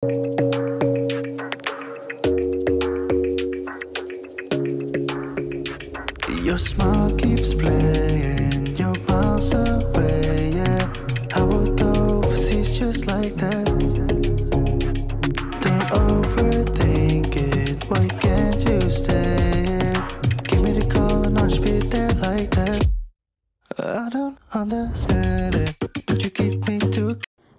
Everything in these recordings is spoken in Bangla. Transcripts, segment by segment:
Your smile keeps playing, you're miles away, yeah. I would go overseas just like that. Don't overthink it, why can't you stay? Give me the call and I'll just be there like that. I don't understand it, but you keep me too.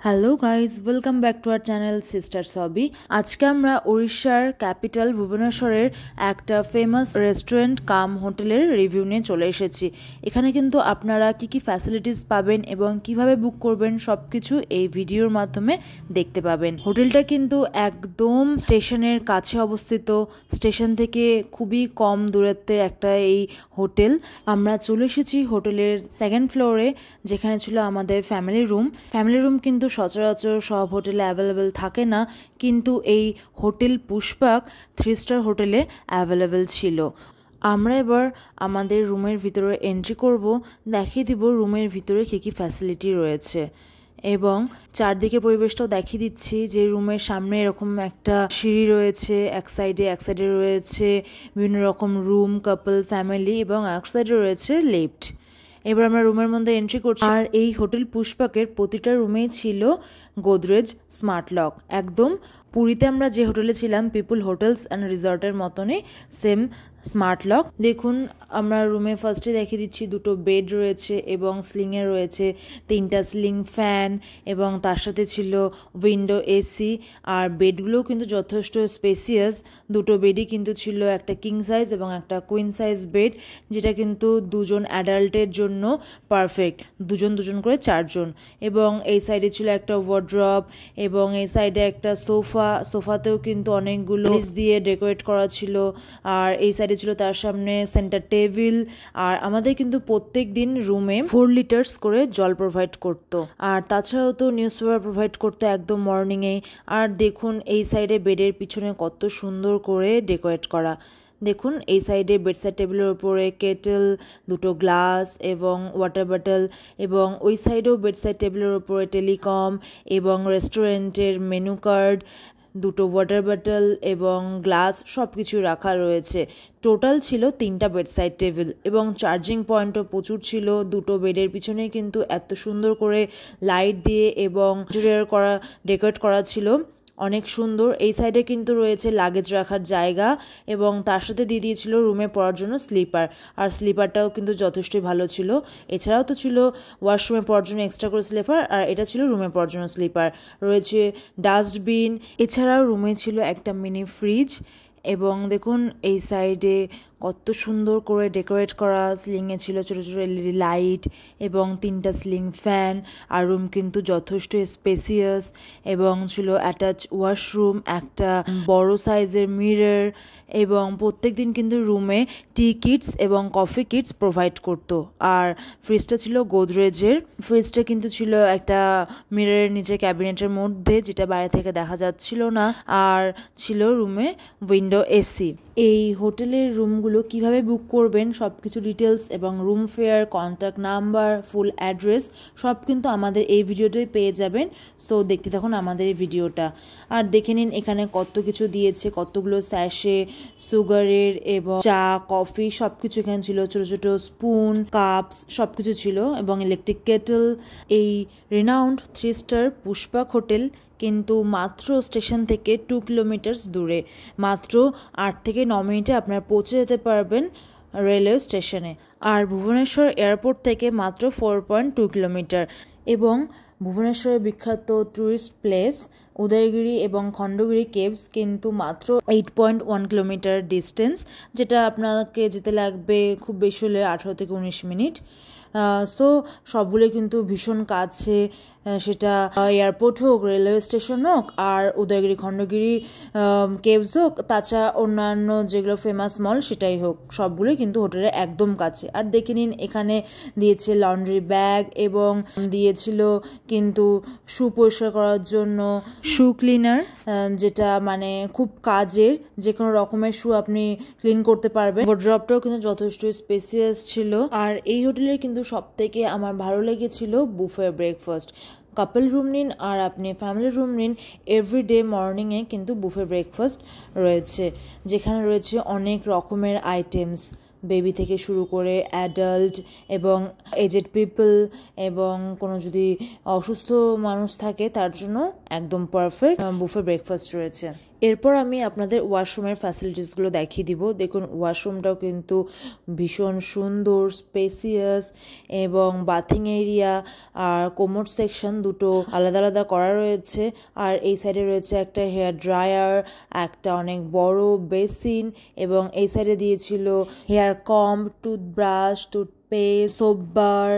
Hello guys, welcome back to our channel sister সবি। আজকে আমরা উড়িষ্যার ক্যাপিটাল ভুবনেশ্বরের একটা ফেমাস রেস্টুরেন্ট কাম হোটেলের রিভিউ নিয়ে চলে এসেছি। এখানে কিন্তু আপনারা কি ফ্যাসিলিটিস পাবেন এবং কিভাবে বুক করবেন সব কিছু এই ভিডিওর মাধ্যমে দেখতে পাবেন। হোটেলটা কিন্তু একদম স্টেশনের কাছে অবস্থিত, স্টেশন থেকে খুবই কম দূরত্বের একটা এই হোটেল। আমরা চলে এসেছি হোটেলের সেকেন্ড ফ্লোরে, যেখানে ছিল আমাদের ফ্যামিলি রুম কিন্তু সচরাচর সব হোটেলে অ্যাভেলেবেল থাকে না, কিন্তু এই হোটেল পুষ্পাক 3 স্টার হোটেলে অ্যাভেলেবেল ছিল। আমরা এবার আমাদের রুমের ভিতরে এন্ট্রি করব, দেখিয়ে দিব রুমের ভিতরে কী ফ্যাসিলিটি রয়েছে এবং চারদিকে পরিবেশটাও দেখিয়ে দিচ্ছি। যে রুমের সামনে এরকম একটা সিঁড়ি রয়েছে, এক সাইডে রয়েছে বিভিন্ন রকম রুম, কাপল, ফ্যামিলি এবং এক সাইডে রয়েছে লিফট। এবার আমরা রুমের মধ্যে এন্ট্রি করছি, আর এই হোটেল পুষ্পাকের প্রতিটা রুমেই ছিল গোদরেজ স্মার্ট লক। একদম পুরীতে আমরা যে হোটেলে ছিলাম পিপল হোটেলস অ্যান্ড রিসর্টের মতনই সেম স্মার্ট লক। দেখুন, আমরা রুমে ফার্স্টে দেখিয়ে দিচ্ছি দুটো বেড রয়েছে এবং স্লিংয়ে রয়েছে 3টা স্লিং ফ্যান এবং তার সাথে ছিল উইন্ডো এসি। আর বেডগুলোও কিন্তু যথেষ্ট স্পেসিয়াস। দুটো বেডই কিন্তু ছিল, একটা কিং সাইজ এবং একটা কুইন সাইজ বেড, যেটা কিন্তু দুজন অ্যাডাল্টের জন্য পারফেক্ট, দুজন করে 4 জন। এবং এই সাইডে ছিল একটা ওয়ার্ড্রপ এবং এই সাইডে একটা সোফাতেও কিন্তু অনেকগুলো লিস দিয়ে ডেকোরেট করা ছিল। আর এই সাইডে ছিল তার সামনে সেন্টার টেবিল। আর আমাদের কিন্তু প্রত্যেক দিন রুমে 4 লিটার্স করে জল প্রোভাইড করতো, আর তাছাড়াও তো নিউজ পেপার প্রোভাইড করতো একদম মর্নিংয়েই। আর দেখুন এই সাইডে বেডের পিছনে কত সুন্দর করে ডেকোরেট করা। দেখুন এই সাইডে বেডসাইড টেবিলের উপরে কেটেল, দুটো গ্লাস এবং ওয়াটার বটল, এবং ওই সাইডেও বেডসাইড টেবিলের উপরে টেলিকম এবং রেস্টুরেন্টের মেনু কার্ড, দুটো ওয়াটার বটল এবং গ্লাস সব কিছু রাখা রয়েছে। টোটাল ছিল 3টা বেডসাইড টেবিল এবং চার্জিং পয়েন্টও প্রচুর ছিল। দুটো বেডের পিছনে কিন্তু এত সুন্দর করে লাইট দিয়ে এবং ডেকোরেট করা ছিল, অনেক সুন্দর। এই সাইডে কিন্তু রয়েছে লাগেজ রাখার জায়গা এবং তার সাথে দিয়ে দিয়েছিল রুমে পড়ার জন্য স্লিপার, আর স্লিপারটাও কিন্তু যথেষ্টই ভালো ছিল। এছাড়াও তো ছিল ওয়াশরুমে পড়ার জন্য এক্সট্রা করে স্লিপার, আর এটা ছিল রুমে পড়ার জন্য স্লিপার। রয়েছে ডাস্টবিন, এছাড়াও রুমে ছিল একটা মিনি ফ্রিজ। এবং দেখুন এই সাইডে কত সুন্দর করে ডেকোরেট করা, স্লিংয়ে ছিল ছোটো ছোটো এলইডি লাইট এবং 3টা স্লিং ফ্যান। আর রুম কিন্তু যথেষ্ট স্পেসিয়াস এবং ছিল অ্যাটাচ ওয়াশরুম, একটা বড় সাইজের মিরর, এবং প্রত্যেক দিন কিন্তু রুমে টি কিটস এবং কফি কিটস প্রোভাইড করতো। আর ফ্রিজটা ছিল গোদরেজের। ফ্রিজটা কিন্তু ছিল একটা মিররের নিচে ক্যাবিনেটের মধ্যে, যেটা বাইরে থেকে দেখা যাচ্ছিল না। আর ছিল রুমে উইন্ডো এসি। এই হোটেলের রুমগুলো কিভাবে বুক করবেন সব কিছু ডিটেলস এবং room fair, contact number, full address সব কিন্তু আমাদের এই ভিডিওটাই পেয়ে যাবেন। সো দেখতে থাকুন আমাদের এই ভিডিওটা আর দেখে নিন এখানে কত কিছু দিয়েছে, কতগুলো স্যাশে, সুগারের এবং চা, কফি সব কিছু এখানে ছিল। ছোট ছোট স্পুন, কাপস সব কিছু ছিল এবং ইলেকট্রিক কেটল। এই রিনাউন্ড 3 স্টার পুষ্পাক হোটেল কিন্তু মাত্র স্টেশন থেকে 2 কিলোমিটার্স দূরে। মাত্র 8 থেকে 9 মিনিটে আপনারা পৌঁছে যেতে পারবেন রেলওয়ে স্টেশনে। আর ভুবনেশ্বর এয়ারপোর্ট থেকে মাত্র 4.2 কিলোমিটার। এবং ভুবনেশ্বরের বিখ্যাত ট্যুরিস্ট প্লেস উদয়গিরি এবং খণ্ডগিরি কেভস কিন্তু মাত্র 8.1 কিলোমিটার ডিস্টেন্স, যেটা আপনাকে যেতে লাগবে খুব বেশি হলে 18 থেকে 19 মিনিট। সো সবগুলো কিন্তু ভীষণ কাছে, সেটা এয়ারপোর্ট হোক, রেলওয়ে স্টেশন হোক, আর উদয়গিরি খণ্ডগিরি কেভস হোক, তাছাড়া অন্যান্য যেগুলো ফেমাস মল সেটাই হোক, সবগুলোই কিন্তু হোটেলের একদম কাছে। আর দেখে নিন এখানে দিয়েছে লন্ড্রি ব্যাগ এবং দিয়েছিল কিন্তু শু পরিষ্কার করার জন্য শু ক্লিনার, যেটা মানে খুব কাজের, যে কোনো রকমের শু আপনি ক্লিন করতে পারবেন। ওয়ার্ড্রপটাও কিন্তু যথেষ্ট স্পেসিয়াস ছিল। আর এই হোটেলের কিন্তু সব থেকে আমার ভালো লেগেছিল বুফে ব্রেকফাস্ট, কাপল রুম নিন আর আপনি ফ্যামিলি রুম নিন, এভরিডে মর্নিংয়ে কিন্তু বুফে ব্রেকফাস্ট রয়েছে, যেখানে রয়েছে অনেক রকমের আইটেমস, বেবি থেকে শুরু করে অ্যাডাল্ট এবং এজেড পিপল এবং কোনো যদি অসুস্থ মানুষ থাকে তার জন্য একদম পারফেক্ট বুফে ব্রেকফাস্ট রয়েছে। এরপর আমি আপনাদের ওয়াশরুমের ফ্যাসিলিটিসগুলো দেখিয়ে দিব। দেখুন ওয়াশরুমটাও কিন্তু ভীষণ সুন্দর, স্পেসিয়াস এবং বাথিং এরিয়া আর কোমোড সেকশন দুটো আলাদা আলাদা করা রয়েছে। আর এই সাইডে রয়েছে একটা হেয়ার ড্রায়ার, একটা অনেক বড় বেসিন এবং এই সাইডে দিয়েছিল hair comb, toothbrush, toothpaste, soap bar,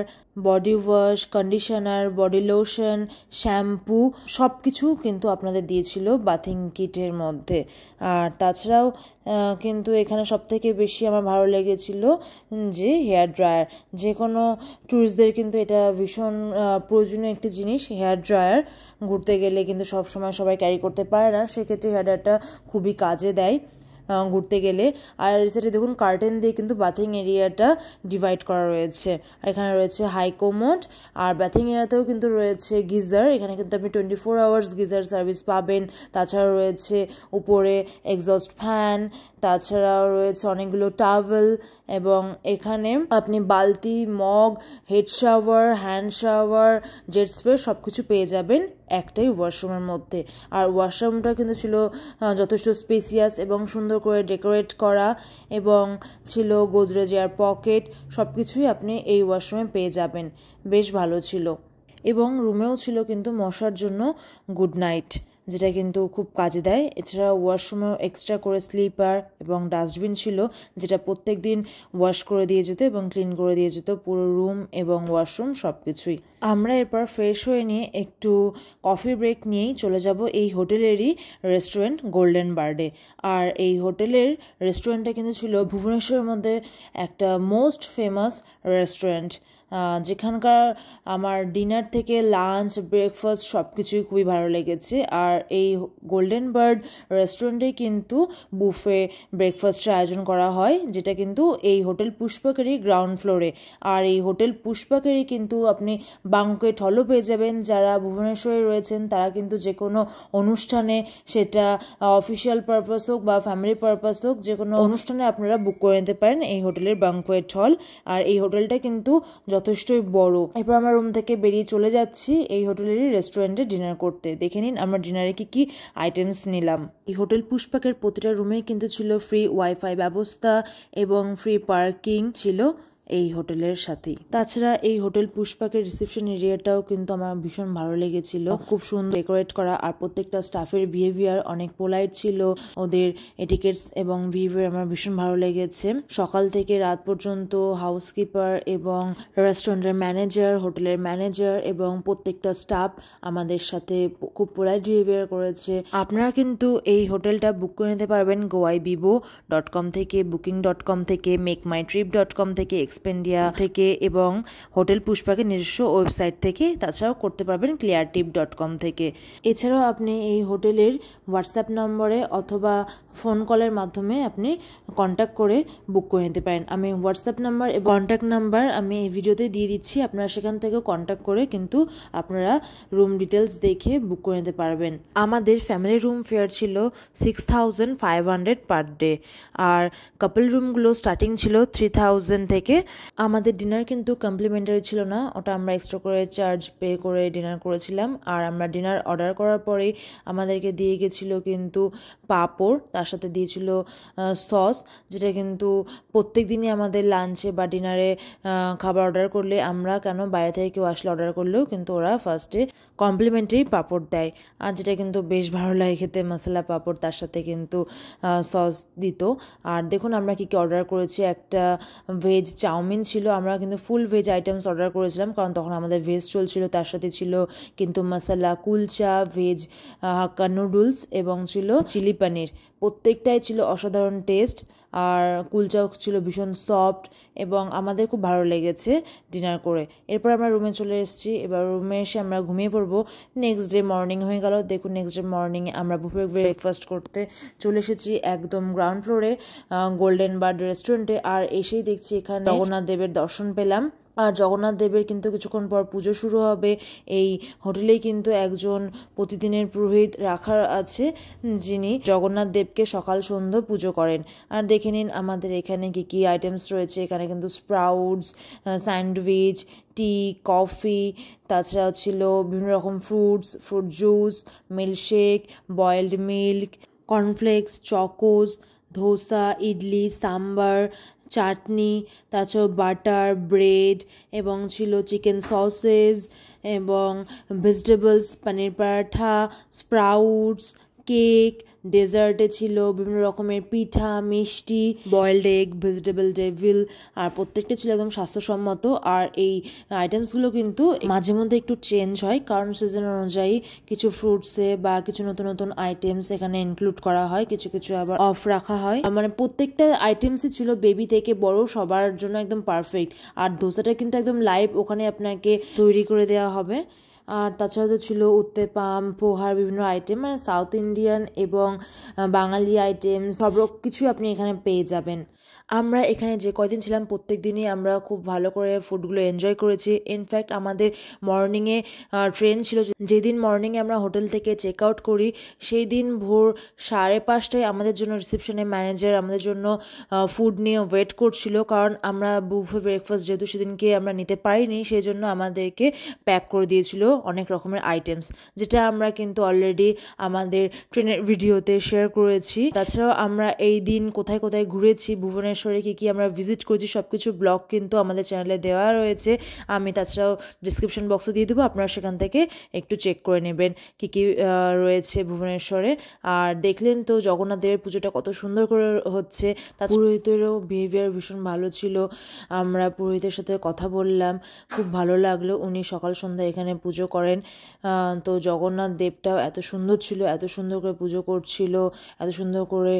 body wash, conditioner, body lotion, shampoo সব কিছু কিন্তু আপনাদের দিয়েছিল বাথিং কিটের মধ্যে। আর তাছাড়াও কিন্তু এখানে সবথেকে বেশি আমার ভালো লেগেছিল যে হেয়ার ড্রায়ার। যে কোনো ট্যুরিস্টদের কিন্তু এটা ভীষণ প্রয়োজনীয় একটি জিনিস, হেয়ার ড্রায়ার। ঘুরতে গেলে কিন্তু সবসময় সবাই ক্যারি করতে পারে না, সেক্ষেত্রে হেয়ার ড্রায়ারটা খুবই কাজে দেয় ঘুরতে গেলে। আর সেটা দেখুন কার্টেন দিয়ে কিন্তু বাথিং এরিয়াটা ডিভাইড করা রয়েছে। এখানে রয়েছে হাই কোমোড আর বাথিং এরিয়াতেও কিন্তু রয়েছে গিজার। এখানে কিন্তু আপনি 24 আওয়ার্স গিজার সার্ভিস পাবেন। তাছাড়াও রয়েছে উপরে এক্সস্ট ফ্যান, তাছাড়াও রয়েছে অনেকগুলো টাওয়েল এবং এখানে আপনি বালতি, mug, head shower, hand shower, jet spray সব কিছু পেয়ে যাবেন একটাই ওয়াশরুমের মধ্যে। আর ওয়াশরুমটা কিন্তু ছিল যথেষ্ট স্পেসিয়াস এবং সুন্দর করে ডেকোরেট করা এবং ছিল গোদরেজ এয়ার পকেট, সব কিছুই আপনি এই ওয়াশরুমে পেয়ে যাবেন। বেশ ভালো ছিল এবং রুমেও ছিল কিন্তু মশার জন্য গুড নাইট, যেটা কিন্তু খুব কাজে দেয়। এছাড়া ওয়াশরুমেও এক্সট্রা করে স্লিপার এবং ডাস্টবিন ছিল, যেটা প্রত্যেক দিন ওয়াশ করে দিয়ে যেত এবং ক্লিন করে দিয়ে যেত পুরো রুম এবং ওয়াশরুম সব কিছুই। আমরা এরপর ফ্রেশ হয়ে নিয়ে একটু কফি ব্রেক নিয়েই চলে যাব এই হোটেলেরই রেস্টুরেন্ট গোল্ডেন বার্ডে। আর এই হোটেলের রেস্টুরেন্টটা কিন্তু ছিল ভুবনেশ্বরের মধ্যে একটা মোস্ট ফেমাস রেস্টুরেন্ট, যেখানকার আমার ডিনার থেকে লাঞ্চ, ব্রেকফাস্ট সব কিছুই খুবই ভালো লেগেছে। আর এই গোল্ডেন বার্ড রেস্টুরেন্টে কিন্তু বুফে ব্রেকফাস্টের আয়োজন করা হয়, যেটা কিন্তু এই হোটেল পুষ্পাকেরই গ্রাউন্ড ফ্লোরে। আর এই হোটেল পুষ্পাকেরই কিন্তু আপনি বাঙ্কুয়েট হলও পেয়ে যাবেন। যারা ভুবনেশ্বরে রয়েছেন তারা কিন্তু যে কোনো অনুষ্ঠানে, সেটা অফিসিয়াল পারপাস হোক বা ফ্যামিলি পারপাস হোক, যে কোনো অনুষ্ঠানে আপনারা বুক করে নিতে পারেন এই হোটেলের বাঙ্কুয়েট হল। আর এই হোটেলটা কিন্তু যথেষ্টই বড়। এরপর আমরা রুম থেকে বেরিয়ে চলে যাচ্ছি এই হোটেলেরই রেস্টুরেন্টে ডিনার করতে। দেখে নিন আমরা ডিনারে কি কি আইটেমস নিলাম। এই হোটেল পুষ্পাকের প্রতিটা রুমে কিন্তু ছিল ফ্রি ওয়াইফাই ব্যবস্থা এবং ফ্রি পার্কিং ছিল এই হোটেলের সাথেই। তাছাড়া এই হোটেল পুষ্পাকের রিসেপশন এরিয়াটাও কিন্তু আমার ভীষণ ভালো লেগেছিল, খুব সুন্দর ডেকোরেট করা। আর প্রত্যেকটা স্টাফের বিহেভিয়ার অনেক পোলাইট ছিল, ওদের এটিকেটস এবং বিহেভিয়ার আমার ভীষণ ভালো লেগেছে। সকাল থেকে রাত পর্যন্ত হাউসকিপার এবং রেস্টুরেন্টের ম্যানেজার, হোটেলের ম্যানেজার এবং প্রত্যেকটা স্টাফ আমাদের সাথে খুব পোলাইট বিহেভিয়ার করেছে। আপনারা কিন্তু এই হোটেলটা বুক করে নিতে পারবেন goibibo.com থেকে, booking.com থেকে, makemytrip.com থেকে, এক্সপেন্ডিয়া থেকে এবং হোটেল পুষ্পাকের নিজস্ব ওয়েবসাইট থেকে। তাছাড়াও করতে পারবেন cleartip.com থেকে। এছাড়াও আপনি এই হোটেলের হোয়াটসঅ্যাপ নম্বরে অথবা ফোন কলের মাধ্যমে আপনি কন্ট্যাক্ট করে বুক করে নিতে পারেন। আমি হোয়াটসঅ্যাপ নাম্বার এবং কন্ট্যাক্ট নাম্বার আমি এই ভিডিওতে দিয়ে দিচ্ছি, আপনারা সেখান থেকে কন্ট্যাক্ট করে কিন্তু আপনারা রুম ডিটেলস দেখে বুক করে নিতে পারবেন। আমাদের ফ্যামিলি রুম ফেয়ার ছিল 6500 পার ডে আর কাপল রুমগুলো স্টার্টিং ছিল 3000 থেকে। আমাদের ডিনার কিন্তু কমপ্লিমেন্টারি ছিল না, ওটা আমরা এক্সট্রা করে চার্জ পে করে ডিনার করেছিলাম। আর আমরা ডিনার অর্ডার করার পরেই আমাদেরকে দিয়ে গেছিলো কিন্তু পাঁপড়, তার সাথে দিয়েছিল সস, যেটা কিন্তু প্রত্যেক দিনই আমাদের লাঞ্চে বা ডিনারে খাবার অর্ডার করলে, আমরা কেন বাইরে থেকে কেউ আসলে অর্ডার করলেও কিন্তু ওরা ফার্স্টে কমপ্লিমেন্টারি পাঁপড় দেয়। আর যেটা কিন্তু বেশ ভালো লাগে খেতে, মশলা পাঁপড়, তার সাথে কিন্তু সস দিত। আর দেখুন আমরা কী কী অর্ডার করেছি। একটা ভেজ চাউমিন ছিল, আমরা কিন্তু ফুল ভেজ আইটেমস অর্ডার করেছিলাম কারণ তখন আমাদের ভেজ চলছিল। তার সাথে ছিল কিন্তু মশলা কুলচা, ভেজ হাক্কা নুডলস এবং ছিল চিলি পনির। প্রত্যেকটাই ছিল অসাধারণ টেস্ট আর কুলচাও ছিল ভীষণ সফট এবং আমাদের খুব ভালো লেগেছে ডিনার করে। এরপর আমরা রুমে চলে এসেছি। এবার রুমে এসে আমরা ঘুমিয়ে পড়বো। নেক্সট ডে মর্নিং হয়ে গেল। দেখুন নেক্সট ডে মর্নিংয়ে আমরা বুফে ব্রেকফাস্ট করতে চলে এসেছি একদম গ্রাউন্ড ফ্লোরে গোল্ডেন বার্ড রেস্টুরেন্টে। আর এসেই দেখছি এখানে জগন্নাথ দেবের দর্শন পেলাম। আর জগন্নাথ দেবের কিন্তু কিছুক্ষণ পর পুজো শুরু হবে। এই হোটেলেই কিন্তু একজন প্রতিদিনের পুরোহিত রাখা আছে, যিনি জগন্নাথ দেবকে সকাল সন্ধ্যা পুজো করেন। আর দেখে নিন আমাদের এখানে কি কি আইটেমস রয়েছে। এখানে কিন্তু স্প্রাউটস, স্যান্ডউইচ, টি, কফি, তাছাড়াও ছিল বিভিন্ন রকম fruit juice, milkshake, boiled milk, cornflakes, chocos, dosa, idli, sambar, chutney, তাছাড়াও বাটার, ব্রেড এবং ছিল চিকেন সসেস এবং vegetables, paneer paratha, sprouts, cake. ডেজার্টে ছিল বিভিন্ন রকমের পিঠা, মিষ্টি, বয়েলড এগ, ভেজিটেবল ডেভিল। আর প্রত্যেকটা ছিল একদম স্বাস্থ্যসম্মত। আর এই আইটেমসগুলো কিন্তু মাঝে মধ্যে একটু চেঞ্জ হয়, কারণ সিজন অনুযায়ী কিছু ফ্রুটসে বা কিছু নতুন নতুন আইটেমস এখানে ইনক্লুড করা হয়, কিছু কিছু আবার অফ রাখা হয়। মানে প্রত্যেকটা আইটেমসই ছিল বেবি থেকে বড় সবার জন্য একদম পারফেক্ট। আর ধোসাটা কিন্তু একদম লাইভ ওখানে আপনাকে তৈরি করে দেওয়া হবে। আর তাছাড়া তো ছিল উত্তেপাম, পোহার বিভিন্ন আইটেম, মানে সাউথ ইন্ডিয়ান এবং বাঙালি আইটেম সব কিছুই আপনি এখানে পেয়ে যাবেন। আমরা এখানে যে কয়দিন ছিলাম প্রত্যেক দিনই আমরা খুব ভালো করে ফুডগুলো এনজয় করেছি। ইনফ্যাক্ট আমাদের মর্নিংয়ে ট্রেন ছিল, যেদিন মর্নিংয়ে আমরা হোটেল থেকে চেক আউট করি সেই দিন ভোর 5:30টায় আমাদের জন্য রিসেপশনে ম্যানেজার আমাদের জন্য ফুড নিয়ে ওয়েট করছিল, কারণ আমরা বুফে ব্রেকফাস্ট যেহেতু সেদিনকে আমরা নিতে পারিনি সেই জন্য আমাদেরকে প্যাক করে দিয়েছিল অনেক রকমের আইটেমস, যেটা আমরা কিন্তু অলরেডি আমাদের ট্রেনের ভিডিওতে শেয়ার করেছি। তাছাড়াও আমরা এই দিন কোথায় কোথায় ঘুরেছি, ভুবনেশ্বরে কী কী আমরা ভিজিট করেছি সবকিছু ব্লগ কিন্তু আমাদের চ্যানেলে দেওয়া রয়েছে। আমি তাছাড়াও ডিসক্রিপশন বক্সে দিয়ে দেবো, আপনারা সেখান থেকে একটু চেক করে নেবেন কী কী রয়েছে ভুবনেশ্বরে। আর দেখলেন তো জগন্নাথ দেবের পুজোটা কত সুন্দর করে হচ্ছে। তার পুরোহিতেরও বিহেভিয়ার ভীষণ ভালো ছিল। আমরা পুরোহিতের সাথে কথা বললাম, খুব ভালো লাগলো। উনি সকাল সন্ধ্যা এখানে পুজো করেন। তো জগন্নাথ দেবটাও এত সুন্দর ছিল, এত সুন্দর করে পুজো করছিল, এত সুন্দর করে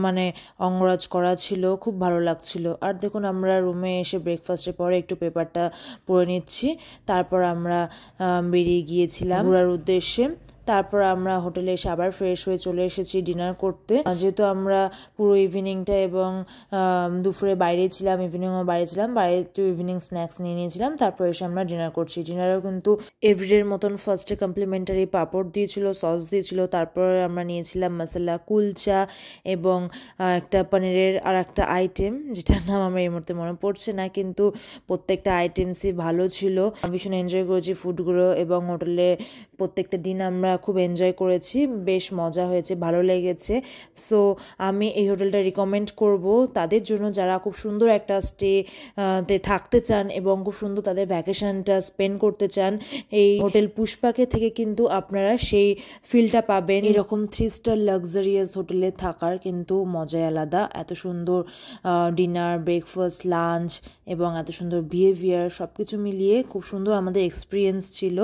মানে অঙ্গরাজ করা ছিল, খুব ভালো লাগছিল। আর দেখুন আমরা রুমে এসে ব্রেকফাস্টের পরে একটু পেপারটা পড়ে নিচ্ছি, তারপর আমরা বেরিয়ে গিয়েছিলাম ঘোরার উদ্দেশ্যে। তারপর আমরা হোটেলে এসে আবার ফ্রেশ হয়ে চলে এসেছি ডিনার করতে। যেহেতু আমরা পুরো ইভিনিংটা এবং দুপুরে বাইরে ছিলাম, ইভিনিংও বাইরে ছিলাম, বাইরে একটু ইভিনিং স্ন্যাক্স নিয়ে নিয়েছিলাম। তারপর এসে আমরা ডিনার করছি। ডিনারেও কিন্তু এভরিডের মতন ফার্স্টে কমপ্লিমেন্টারি পাঁপড় দিয়েছিল, সস দিয়েছিল। তারপর আমরা নিয়েছিলাম মশলা কুলচা এবং একটা পনিরের আর একটা আইটেম, যেটার নাম আমার এই মুহূর্তে মনে পড়ছে না, কিন্তু প্রত্যেকটা আইটেমসই ভালো ছিল। ভীষণ এনজয় করেছি ফুডগুলো এবং হোটেলে প্রত্যেকটা দিন আমরা খুব এনজয় করেছি, বেশ মজা হয়েছে, ভালো লেগেছে। সো আমি এই হোটেলটা রিকমেন্ড করব তাদের জন্য যারা খুব সুন্দর একটা তে থাকতে চান এবং খুব সুন্দর তাদের ভ্যাকেশনটা স্পেন্ড করতে চান। এই হোটেল পুষ্পাকে থেকে কিন্তু আপনারা সেই ফিলটা পাবেন। এরকম 3 স্টার লাক্সারিয়াস হোটেলে থাকার কিন্তু মজাই আলাদা। এত সুন্দর ডিনার, ব্রেকফাস্ট, লাঞ্চ এবং এত সুন্দর বিহেভিয়ার সব কিছু মিলিয়ে খুব সুন্দর আমাদের এক্সপিরিয়েন্স ছিল।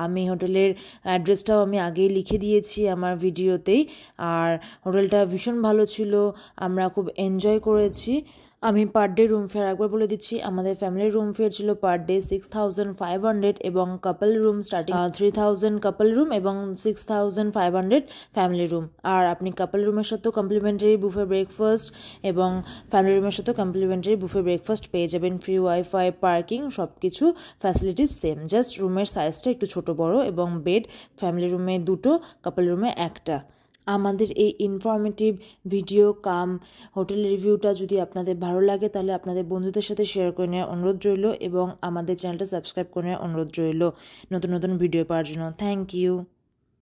আমি হোটেলের অ্যাড্রেসটাও আমি আগেই লিখে দিয়েছি আমার ভিডিওতেই। আর হোটেলটা ভীষণ ভালো ছিল, আমরা খুব এনজয় করেছি। আমি পার ডে রুম ফেয়ার একবার বলে দিচ্ছি। আমাদের ফ্যামিলির রুম ফেয়ার ছিল পার ডে 6500 এবং কাপল রুম স্টার্টিং 3000 কাপল রুম এবং 6500 ফ্যামিলি রুম। আর আপনি কাপল রুমের সাথেও কমপ্লিমেন্টারি বুফে ব্রেকফাস্ট এবং ফ্যামিলি রুমের সাথেও কমপ্লিমেন্টারি বুফে ব্রেকফাস্ট পেয়ে যাবেন। ফ্রি ওয়াইফাই, পার্কিং সব কিছু ফ্যাসিলিটিস সেম, জাস্ট রুমের সাইজটা একটু ছোট বড় এবং বেড ফ্যামিলি রুমে 2টো, কাপল রুমে 1টা। আমাদের এই ইনফরমেটিভ ভিডিও কাম হোটেল রিভিউটা যদি আপনাদের ভালো লাগে তাহলে আপনাদের বন্ধুদের সাথে শেয়ার করে নেওয়ার অনুরোধ রইল এবং আমাদের চ্যানেলটা সাবস্ক্রাইব করে নেওয়ার অনুরোধ রইল নতুন নতুন ভিডিও পাওয়ার জন্য। Thank you.